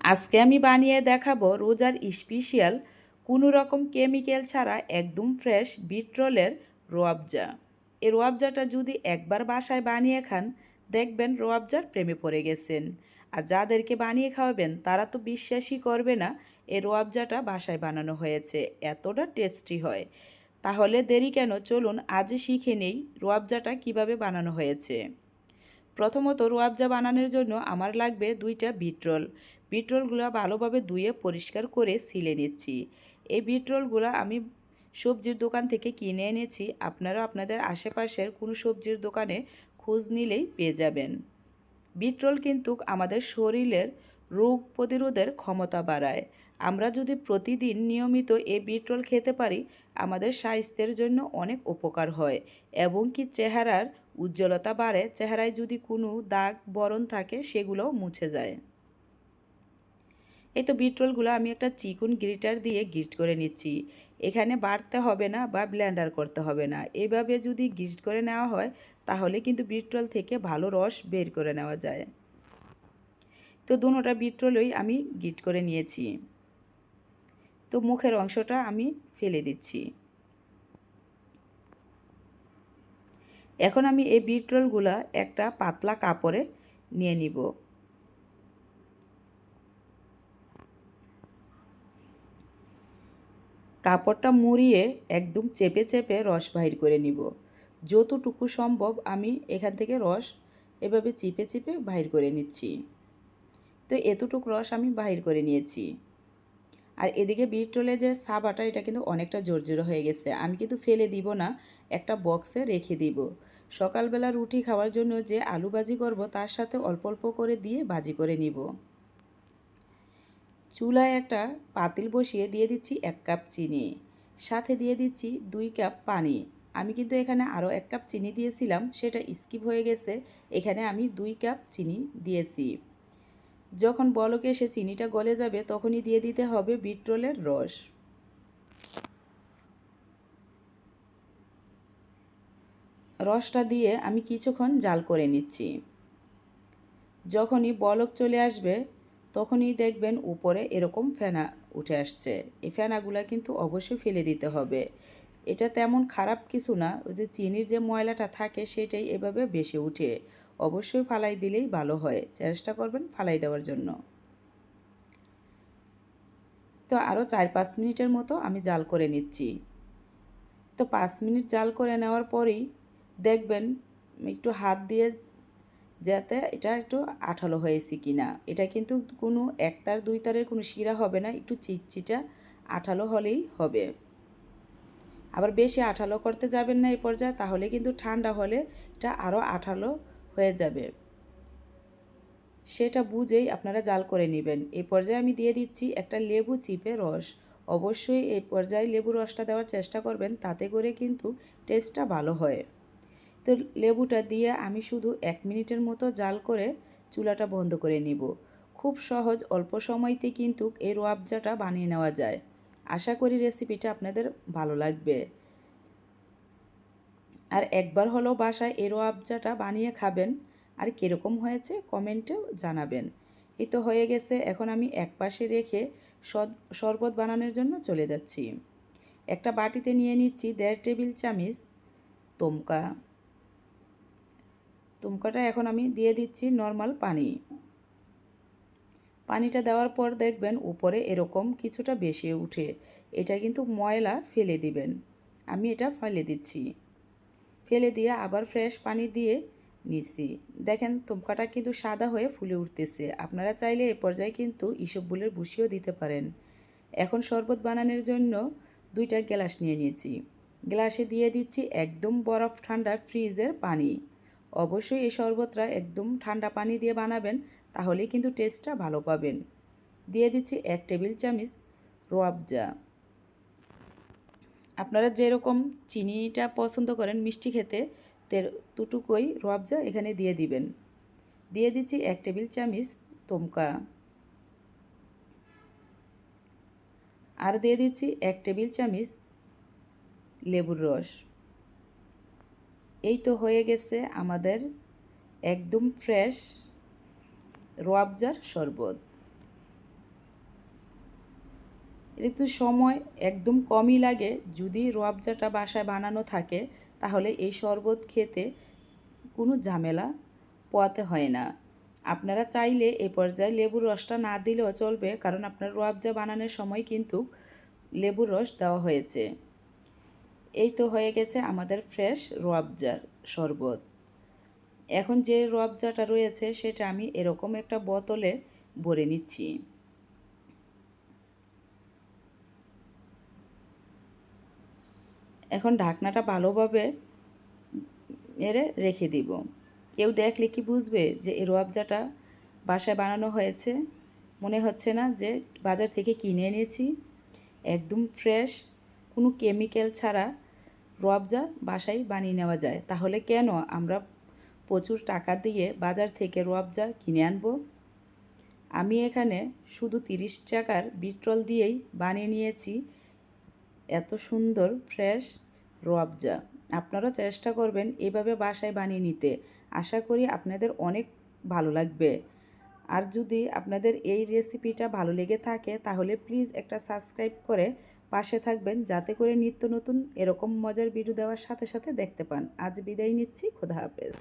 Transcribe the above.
আজকে আমি বানিয়ে দেখাবো রোজার স্পেশাল কোনো রকম কেমিক্যাল ছাড়া একদম ফ্রেশ বিটরোলের রোয়াবজা। এই রোয়াবজাটা যদি একবার বাসায় বানিয়ে খান দেখবেন রোয়াবজার প্রেমে পড়ে গেছেন। আর যাদেরকে বানিয়ে খাওয়াবেন তারা তো বিশ্বাসই করবে না এই রোয়াবজাটা বাসায় বানানো হয়েছে, এতটা টেস্টি হয়। তাহলে দেরি কেন, চলুন আজই শিখে নেই রোয়াবজাটা কিভাবে বানানো হয়েছে। প্রথমত রোয়াবজা বানানোর জন্য আমার লাগবে 2টা বিটরোল। বিটরোলগুলো ভালোভাবে ধুয়ে পরিষ্কার করে ছিলে নিচ্ছি। এই বিটরোলগুলো আমি সবজির দোকান থেকে কিনে এনেছি, আপনারা আপনাদের আশেপাশের কোনো সবজির দোকানে খোঁজ নিলেই পেয়ে যাবেন। বিটরোল কিন্তু আমাদের শরীরের রোগ প্রতিরোধের ক্ষমতা বাড়ায়। আমরা যদি প্রতিদিন নিয়মিত এই বিটরোল খেতে পারি আমাদের স্বাস্থ্যের জন্য অনেক উপকার হয় এবং কি চেহারার উজ্জ্বলতা বাড়ে। চেহারায় যদি কোনো দাগ বরণ থাকে সেগুলোও মুছে যায়। এই তো বিটরোলগুলো আমি একটা চিকন গ্রেটার দিয়ে গ্রেট করে নিচ্ছি। এখানে বাটতে হবে না বা ব্লেন্ডার করতে হবে না, এইভাবে যদি গ্রেট করে নেওয়া হয় তাহলে কিন্তু বিটরোল থেকে ভালো রস বের করে নেওয়া যায়। তো দুটোটা বিটরোলই আমি গ্রেট করে নিয়েছি। তো মুখের অংশটা আমি ফেলে দিচ্ছি। এখন আমি এই বিটরোলগুলো একটা পাতলা কাপড়ে নিয়ে নিব। কাপড়টা মুড়িয়ে একদম চেপে চেপে রস বাহির করে নিব। যতটুকু সম্ভব আমি এখান থেকে রস এভাবে চিপে চিপে বাহির করে নিচ্ছি। তো এতটুকু রস আমি বাহির করে নিয়েছি। আর এদিকে বিটরোলের যে সাবাটা এটা কিন্তু অনেকটা জোরজোরে হয়ে গেছে, আমি কিন্তু ফেলে দিব না, একটা বক্সে রেখে দিব। সকালবেলা রুটি খাওয়ার জন্য যে আলু ভাজি করব তার সাথে অল্প অল্প করে দিয়ে ভাজি করে নিব। চুলায় একটা পাতিল বসিয়ে দিয়ে দিচ্ছি 1 কাপ চিনি, সাথে দিয়ে দিচ্ছি 2 কাপ পানি। আমি কিন্তু এখানে আরও 1 কাপ চিনি দিয়েছিলাম, সেটা স্কিপ হয়ে গেছে। এখানে আমি 2 কাপ চিনি দিয়েছি। যখন বলকে এসে চিনিটা গলে যাবে তখনই দিয়ে দিতে হবে বিটরোলের রস। রসটা দিয়ে আমি কিছুক্ষণ জাল করে নিচ্ছি। যখনই বলক চলে আসবে তখনই দেখবেন উপরে এরকম ফেনা উঠে আসছে। এই ফেনাগুলো কিন্তু অবশ্যই ফেলে দিতে হবে। এটা তেমন খারাপ কিছু না, ওই যে চিনির যে ময়লাটা থাকে সেটাই এভাবে বেশি উঠে। অবশ্যই ফালাই দিলেই ভালো হয়, চেষ্টা করবেন ফালাই দেওয়ার জন্য। তো আরও 4-5 মিনিটের মতো আমি জাল করে নিচ্ছি। তো 5 মিনিট জাল করে নেওয়ার পরেই দেখবেন একটু হাত দিয়ে যাতে এটা একটু আঠালো হয়েছে কি না। এটা কিন্তু কোনো একতার দুই তারের কোনো শিরা হবে না, একটু চিটচিটা আঠালো হলেই হবে। আবার বেশি আঠালো করতে যাবেন না এই পর্যায়ে, তাহলে কিন্তু ঠান্ডা হলে এটা আরও আঠালো হয়ে যাবে। সেটা বুঝেই আপনারা জাল করে নেবেন। এই পর্যায়ে আমি দিয়ে দিচ্ছি একটা লেবু চিপে রস। অবশ্যই এই পর্যায়ে লেবু রসটা দেওয়ার চেষ্টা করবেন, তাতে করে কিন্তু টেস্টটা ভালো হয়। তো লেবুটা দিয়ে আমি শুধু 1 মিনিটের মতো জাল করে চুলাটা বন্ধ করে নিব। খুব সহজ, অল্প সময়তে কিন্তু এই রোয়াবজাটা বানিয়ে নেওয়া যায়। আশা করি রেসিপিটা আপনাদের ভালো লাগবে। আর একবার হলেও বাসায় এই রোয়াবজাটা বানিয়ে খাবেন, আর কীরকম হয়েছে কমেন্টেও জানাবেন। এই তো হয়ে গেছে, এখন আমি এক পাশে রেখে শরবত বানানোর জন্য চলে যাচ্ছি। একটা বাটিতে নিয়ে নিচ্ছি 1.5 টেবিল চামচ তোমকা। তোমকাটা এখন আমি দিয়ে দিচ্ছি নর্মাল পানি। পানিটা দেওয়ার পর দেখবেন উপরে এরকম কিছুটা বেশি উঠে, এটা কিন্তু ময়লা ফেলে দিবেন। আমি এটা ফেলে দিচ্ছি। ফেলে দিয়ে আবার ফ্রেশ পানি দিয়ে নিচ্ছি। দেখেন তোমকাটা কিন্তু সাদা হয়ে ফুলে উঠতেছে। আপনারা চাইলে এ পর্যায়ে কিন্তু ইসবগুলের ভুসিও দিতে পারেন। এখন শরবত বানানোর জন্য 2টা গ্লাস নিয়ে নিয়েছি। গ্লাসে দিয়ে দিচ্ছি একদম বরফ ঠান্ডা ফ্রিজের পানি। অবশ্যই এই শরবতটা একদম ঠান্ডা পানি দিয়ে বানাবেন, তাহলেই কিন্তু টেস্টটা ভালো পাবেন। দিয়ে দিচ্ছি 1 টেবিল চামচ রোয়াবজা। আপনারা যেরকম চিনিটা পছন্দ করেন মিষ্টি খেতে ততটুকুই রোয়াবজা এখানে দিয়ে দিবেন। দিয়ে দিচ্ছি 1 টেবিল চামচ তোমকা। আর দিয়ে দিচ্ছি 1 টেবিল চামচ লেবুর রস। এই তো হয়ে গেছে আমাদের একদম ফ্রেশ রোয়াবজার শরবত। এটা তো সময় একদম কমই লাগে। যদি রুয়াবজাটা বাসায় বানানো থাকে তাহলে এই শরবত খেতে কোনো ঝামেলা পোহাতে হয় না। আপনারা চাইলে এ পর্যায়ে লেবুর রসটা না দিলেও চলবে, কারণ আপনার রুয়াবজা বানানোর সময় কিন্তু লেবুর রস দেওয়া হয়েছে। এই তো হয়ে গেছে আমাদের ফ্রেশ রুয়াবজার শরবত। এখন যে রুয়াবজাটা রয়েছে সেটা আমি এরকম একটা বোতলে ভরে নিচ্ছি। এখন ঢাকনাটা ভালোভাবে মেরে রেখে দিব। কেউ দেখলে কি বুঝবে যে এই রুয়াবজাটা বাসায় বানানো হয়েছে? মনে হচ্ছে না যে বাজার থেকে কিনে এনেছি? একদম ফ্রেশ, কোনো কেমিক্যাল ছাড়া রুয়াবজা বাসায় বানিয়ে নেওয়া যায়। তাহলে কেন আমরা প্রচুর টাকা দিয়ে বাজার থেকে রুয়াবজা কিনে আনবো? আমি এখানে শুধু 30 টাকার বিট্রল দিয়েই বানিয়ে নিয়েছি এত সুন্দর ফ্রেশ রুয়াবজা। আপনারা চেষ্টা করবেন এভাবে বাসায় বানিয়ে নিতে। আশা করি আপনাদের অনেক ভালো লাগবে। আর যদি আপনাদের এই রেসিপিটা ভালো লেগে থাকে তাহলে প্লিজ একটা সাবস্ক্রাইব করে পাশে থাকবেন, যাতে করে নিত্য নতুন এরকম মজার ভিডিও দেওয়ার সাথে সাথে দেখতে পান। আজ বিদায় নিচ্ছি। খোদা হাফেজ।